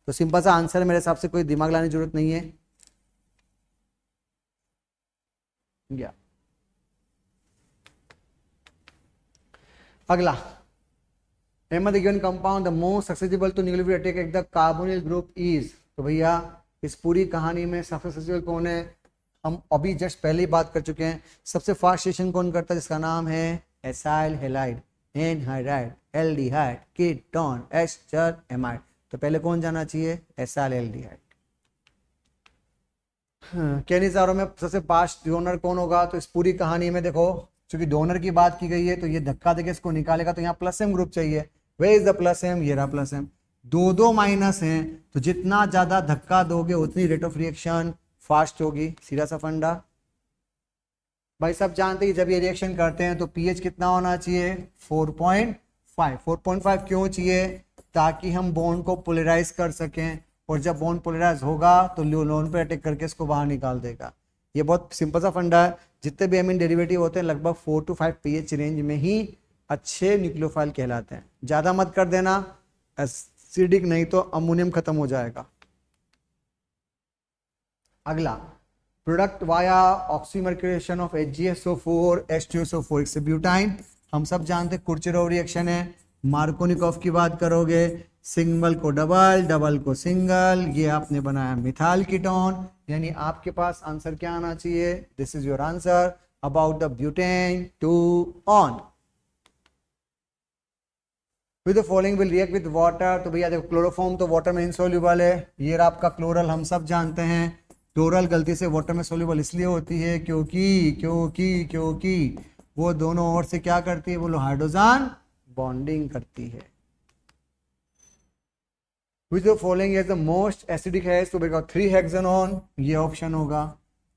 तो सिंपल सा आंसर मेरे हिसाब से कोई दिमाग लाने की जरूरत नहीं है। गया अगला, name of the given compound the most susceptible to nucleophilic attack at the carbonyl group is। तो भैया इस पूरी कहानी में सबसे सस्टेबल कौन है? हम अभी जस्ट पहले ही बात कर चुके हैं। सबसे फास्ट रिएक्शन कौन करता है? जिसका नाम है acyl halide, anhydride, aldehyde, ketone, ester, amide. तो पहले कौन जाना चाहिए? Acyl aldehyde. केनिज़ारो में सबसे फास्ट डोनर कौन होगा? तो इस पूरी कहानी में देखो, क्योंकि डोनर की बात की गई है तो ये धक्का देके इसको निकालेगा, तो यहाँ प्लस एम ग्रुप चाहिए। Where is the plus M? ये रहा प्लस एम। दो माइनस हैं, तो जितना ज्यादा धक्का दोगे उतनी रेट ऑफ रिएक्शन फास्ट होगी। सीधा सा फंडा भाई, सब जानते हैं जब ये रिएक्शन करते हैं तो पीएच कितना होना चाहिए? 4.5। 4.5 क्यों चाहिए? ताकि हम बॉन्ड को पोलराइज कर सकें, और जब बॉन्ड पोलराइज होगा तो लोन पे अटैक करके इसको बाहर निकाल देगा। ये बहुत सिंपल सा फंडा है। जितने भी एमीन डेरिवेटिव होते हैं लगभग 4 to 5 pH रेंज में ही अच्छे न्यूक्लियोफाइल कहलाते हैं। ज्यादा मत कर देना एसिडिक, नहीं तो अमोनियम खत्म हो जाएगा। अगला, product via oxymercuration of HgSO4 H2SO4 से ब्यूटाइन। हम सब जानते हैं कुर्चेरोव रिएक्शन है। मार्कोनिकॉफ की बात करोगे, सिंगल को डबल, डबल को सिंगल, ये आपने बनाया मिथाइल कीटोन। यानी आपके पास आंसर क्या आना चाहिए? This is your answer about the butane 2 on. With the following will react with water. तो भैया देखो क्लोरोफॉर्म तो वाटर में इनसोल्यूबल है। ये आपका क्लोरल हम सब जानते हैं। क्लोरल गलती से वाटर में सोल्यूबल इसलिए होती है क्योंकि वो दोनों ओर से क्या करती है? बोलो हाइड्रोजन बॉन्डिंग करती है। Which the following is the most acidic है, तो बेटा 3 हेक्सानॉन, ये ऑप्शन होगा।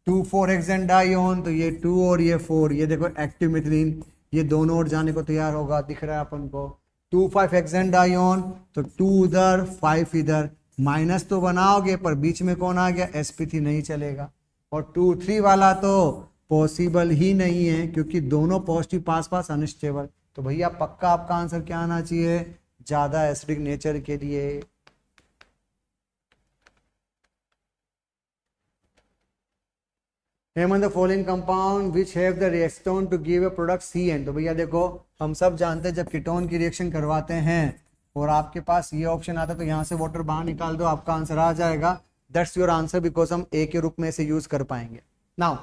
2,4 हेक्सेन डाइऑन, तो ये 2 और ये 4, ये देखो एक्टिव मिथिलीन, ये दोनों ओर जाने को तैयार होगा, दिख रहा है अपन को। 2,5 हेक्सेन डाइऑन, तो 2 उधर 5 इधर, माइनस तो बनाओगे पर बीच में कौन आ गया, sp3 नहीं चलेगा। और 2,3 वाला तो पॉसिबल ही नहीं है क्योंकि दोनों पॉजिटिव पास पास अनस्टेबल। तो भैया पक्का आपका आंसर क्या आना चाहिए, ज्यादा एसिडिक नेचर के लिए। Name the following compound which have the reactone to give a product CN। तो भैया देखो हम सब जानते हैं जब कीटोन की रिएक्शन करवाते हैं और आपके पास ये ऑप्शन आता है तो यहाँ से वाटर बाहर निकाल दो, आपका आंसर आ जाएगा। दैट्स योर आंसर बिकॉज हम ए के रूप में इसे यूज कर पाएंगे। नाउ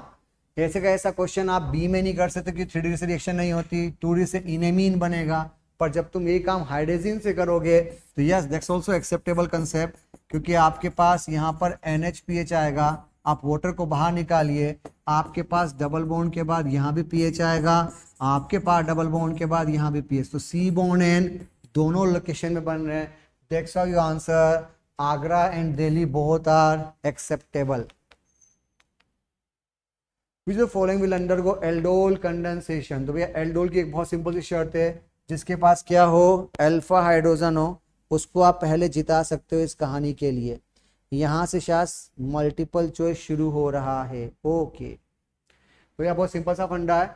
ऐसे का ऐसा क्वेश्चन आप बी में नहीं कर सकते कि 3 डिग्री से रिएक्शन नहीं होती, 2 डिग्री से इनेमीन बनेगा। पर जब तुम ये काम हाइड्रोजन से करोगे तो yes that's also acceptable concept, क्योंकि आपके पास यहाँ पर NH आएगा, आप वाटर को बाहर निकालिए, आपके पास डबल बॉन्ड के बाद यहाँ भी पीएच आएगा, आपके पास डबल बॉन्ड के बाद यहाँ भी पीएच, तो सी बॉन्ड एन दोनों लोकेशन में बन रहे हैं। That's how your answer, Agra and Delhi both are acceptable. Which of the following will undergo aldol condensation. तो भैया एल्डोल की एक बहुत सिंपल सी शर्त है, जिसके पास क्या हो, अल्फा हाइड्रोजन हो, उसको आप पहले जिता सकते हो इस कहानी के लिए। यहाँ से शायद मल्टीपल चॉइस शुरू हो रहा है। ओके तो यह बहुत सिंपल सा फंडा है।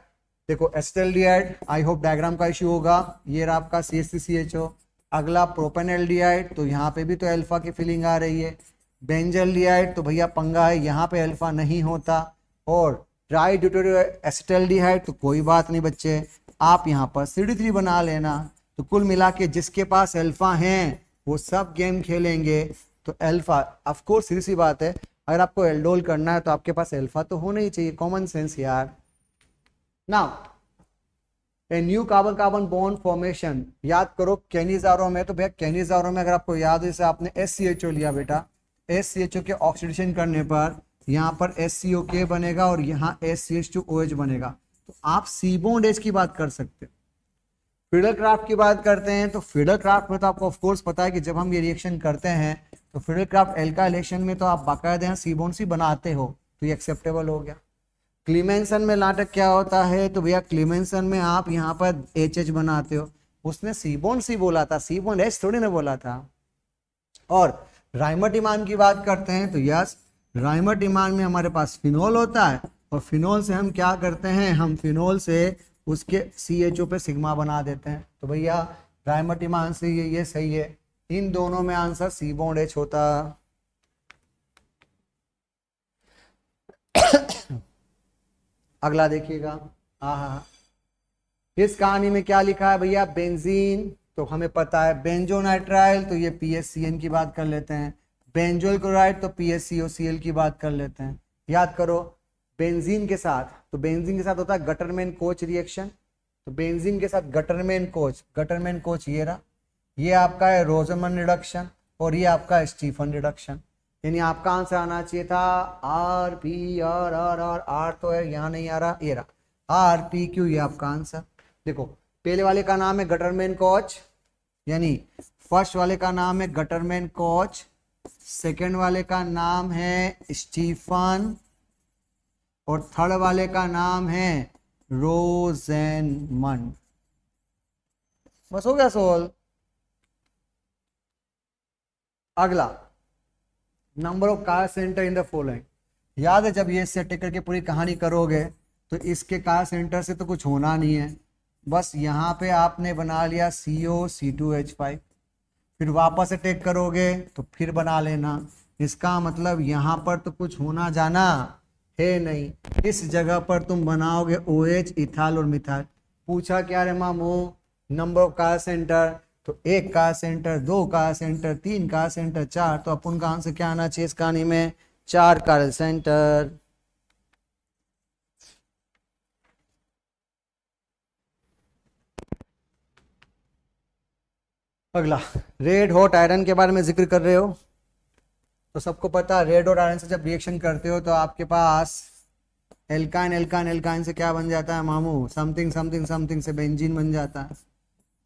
देखो एसिटल्डिहाइड, आई होप डायग्राम का इश्यू होगा, ये रहा आपका CH3CHO। अगला प्रोपेनल्डिहाइड, तो यहाँ पे भी तो अल्फा की फीलिंग आ रही है। बेंजल्डिहाइड, तो भैया पंगा है, यहाँ पे अल्फा नहीं होता। और ट्राई ड्यूटेरियो एसिटल्डिहाइड, तो कोई बात नहीं बच्चे, आप यहाँ पर CD3 बना लेना। तो कुल मिला के जिसके पास अल्फा हैं वो सब गेम खेलेंगे। तो अल्फा ऑफ कोर्स सीधी सी बात है, अगर आपको एल्डोल करना है तो आपके पास अल्फा तो होना ही चाहिए, कॉमन सेंस यार। Now a new carbon carbon bond formation, याद करो कैनिजारो में, तो भैया कैनिजारो में अगर आपको याद हो, जैसे आपने SCHO लिया बेटा, SCHO के ऑक्सीडेशन करने पर यहाँ पर SCOK बनेगा और यहाँ SCH2OH बनेगा। तो आप सी बॉन्ड H की बात कर सकते हो। फिडलक्राफ्ट की बात करते हैं, तो फिडलक्राफ्ट में तो आपको ऑफ कोर्स पता है कि जब हम ये रिएक्शन करते हैं तो फिडलक्राफ्ट एल्काइलेशन में तो आप बाकायदा यहाँ सी बॉन्ड सी बनाते हो, तो ये एक्सेप्टेबल हो गया। क्लीमेंसन में नाटक क्या होता है, तो भैया क्लीमेंसन में आप यहाँ पर HH बनाते हो, उसने सी बॉन्ड सी बोला था, सी बॉन्ड H थोड़ी ना बोला था। और राइमटिमान की बात करते हैं, तो यस राइमटिमान में हमारे पास फिनोल होता है और फिनोल से हम क्या करते हैं, हम फिनोल से उसके CHO पे सिग्मा बना देते हैं। तो भैया राइमटिमान से ये सही है, इन दोनों में आंसर सी बॉन्ड H होता। अगला देखिएगा, इस कहानी में क्या लिखा है भैया, बेंजीन, तो हमें पता है बेंजोनाइट्राइल, तो ये PHCN की बात कर लेते हैं। बेंजोल क्लोराइड, तो PHCOCl की बात कर लेते हैं। याद करो बेंजीन के साथ, तो बेंजीन के साथ होता है गटरमैन कोच रिएक्शन, तो बेंजीन के साथ गटरमैन कोच ये रहा, ये आपका है रोजमन रिडक्शन और ये आपका स्टीफन रिडक्शन। यानी आपका आंसर आना चाहिए था RPR तो है यहाँ नहीं आ रहा, ये रहा RPQ, ये आपका आंसर। देखो पहले वाले का नाम है गटरमैन कोच, यानी फर्स्ट वाले का नाम है गटरमैन कोच, सेकेंड वाले का नाम है स्टीफन और थर्ड वाले का नाम है रोजेनमन। बस हो गया सोल्व। अगला number of car centre in the following, याद है जब ये सेट करके पूरी कहानी करोगे तो इसके कार सेंटर से तो कुछ होना नहीं है, बस यहाँ पे आपने बना लिया CO2H5, फिर वापस अटैक करोगे तो फिर बना लेना। इसका मतलब यहाँ पर तो कुछ होना जाना है नहीं, इस जगह पर तुम बनाओगे OH, इथाल और मिथाइल। पूछा क्या रे मामू, नंबर ऑफ कार सेंटर, तो 1 car centre, 2 car centre, 3 car centre, 4, तो अपन का आंसर क्या आना चाहिए इस कहानी में, 4 कार सेंटर। अगला रेड हॉट आयरन के बारे में जिक्र कर रहे हो, तो सबको पता है रेड हॉट आयरन से जब रिएक्शन करते हो तो आपके पास एल्काइन से क्या बन जाता है मामू, समथिंग से बेंजीन बन जाता है।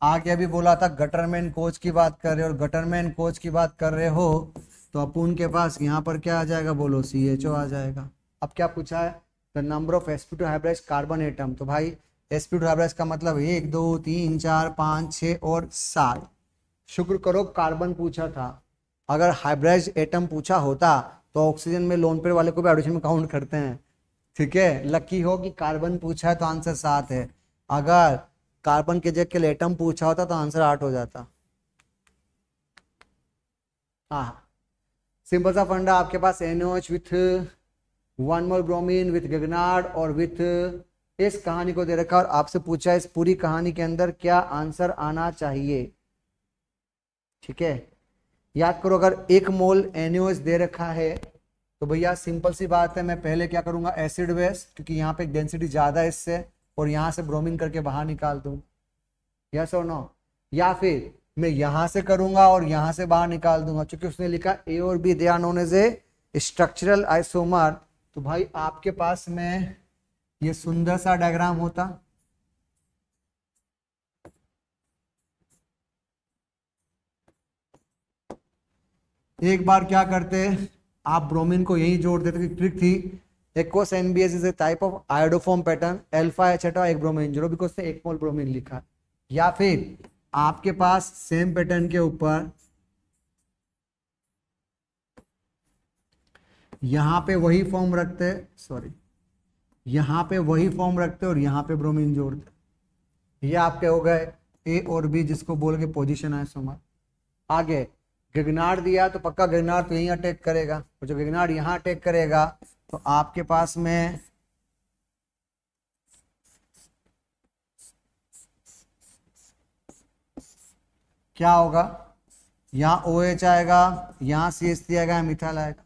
आगे अभी बोला था गटरमैन कोच की बात कर रहे हो, और गटरमैन कोच की बात कर रहे हो तो अपुन के पास यहाँ पर क्या आ जाएगा, बोलो CHO आ जाएगा। अब क्या पूछा है, the number of sp2 hybrid carbon atom. तो भाई sp2 हाइब्रिड का मतलब 1 2 3 4 5 6 और 7। शुक्र करो कार्बन पूछा था, अगर हाइब्रिड एटम पूछा होता तो ऑक्सीजन में लोन पेयर वाले को भी हाइड्रोजन में काउंट करते हैं। ठीक है, लकी हो कि कार्बन पूछा है तो आंसर 7 है। अगर कार्बन के जगह के एटम पूछा होता तो आंसर 8 हो जाता। हाँ, सिंपल सा फंडा, आपके पास NOH with 1 mole bromine with Grignard और विथ इस कहानी को दे रखा और आपसे पूछा इस पूरी कहानी के अंदर क्या आंसर आना चाहिए। ठीक है, याद करो अगर 1 मोल NOH दे रखा है तो भैया सिंपल सी बात है, मैं पहले क्या करूंगा, एसिड बेस, क्योंकि यहाँ पे डेंसिटी ज्यादा है इससे, और यहाँ से ब्रोमीन करके बाहर निकाल दूं, यस और नो। या फिर मैं यहां से करूंगा और यहां से बाहर निकाल दूंगा, क्योंकि उसने लिखा A और B they are known as a structural isomer. तो भाई आपके पास में ये सुंदर सा डायग्राम होता, एक बार क्या करते, आप ब्रोमीन को यही जोड़ देते। ट्रिक थी, aqueous NBS is a type of iodoform pattern, alpha H हटा 1 ब्रोमीन 0, बिकॉज से 1 मोल ब्रोमीन लिखा। या फिर आपके पास सेम पैटर्न के ऊपर यहां पे वही फॉर्म रखते, सॉरी यहां पे वही फॉर्म रखते और यहां पे ब्रोमीन जोड़ते। ये आपके हो गए A और B, जिसको बोल के पोजिशन आइसोमर। आगे गगनार्ड दिया तो पक्का गगनार्ड तो यहीं अटैक करेगा, और जो गगनार्ड यहां अटैक करेगा तो आपके पास में क्या होगा, यहाँ OH आएगा, यहाँ CH3 आएगा, मिथाइल आएगा।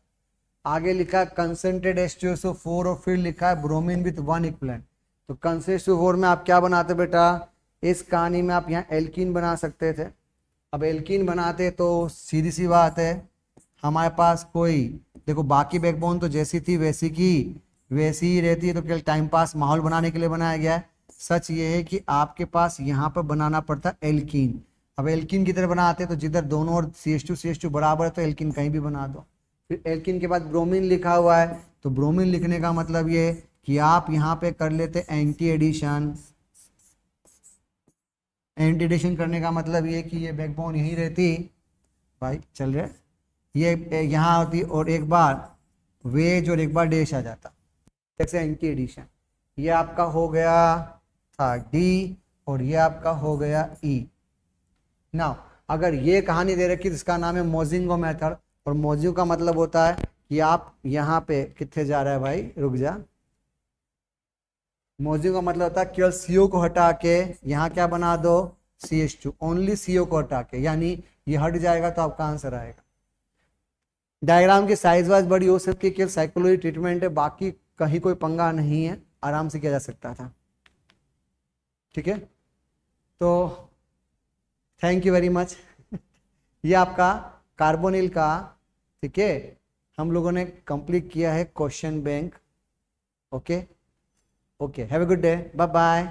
आगे लिखा है कंसेंट्रेट H2SO4 और फिर लिखा है ब्रोमीन विथ 1 इक्विवेलेंट। तो कंसेंट्रेट H2SO4 में आप क्या बनाते बेटा, इस कहानी में आप यहाँ एल्कीन बना सकते थे। अब एल्कीन बनाते तो सीधी सी बात है, हमारे पास कोई, देखो बाकी बैकबोन तो जैसी थी वैसी की वैसी ही रहती है, तो केवल टाइम पास माहौल बनाने के लिए बनाया गया है। सच ये है कि आपके पास यहाँ पर बनाना पड़ता एल्कीन। अब एल्कीन की तरह बनाते तो जिधर दोनों और CH2 बराबर है तो एल्कीन कहीं भी बना दो। फिर एल्कीन के बाद ब्रोमीन लिखा हुआ है, तो ब्रोमीन लिखने का मतलब ये कि आप यहाँ पे कर लेते एंटी एडिशन। एंटी एडिशन करने का मतलब ये कि ये बैकबोन यहीं रहती, भाई चल रहे, ये यहाँ होती और एक बार वेज और एक बार डैश आ जाता, जैसे एंटी एडिशन। ये आपका हो गया था D और ये आपका हो गया E। नाउ अगर ये कहानी दे रखी तो इसका नाम है मोजिंगो मेथड, और मोजिंगो का मतलब होता है कि आप यहाँ पे कितने जा रहा है भाई, रुक जा। मोजिंगो का मतलब होता है केवल CO को हटा के यहाँ क्या बना दो, CH2, ओनली CO को हटा के, यानी ये हट जाएगा तो आपका आंसर आएगा। डायग्राम की साइज वाइज बड़ी हो सकती है, केवल साइकोलॉजी ट्रीटमेंट है, बाकी कहीं कोई पंगा नहीं है, आराम से किया जा सकता था। ठीक है, तो थैंक यू वेरी मच। ये आपका कार्बोनिल का, ठीक है, हम लोगों ने कंप्लीट किया है question bank. Okay okay, have a good day, bye bye.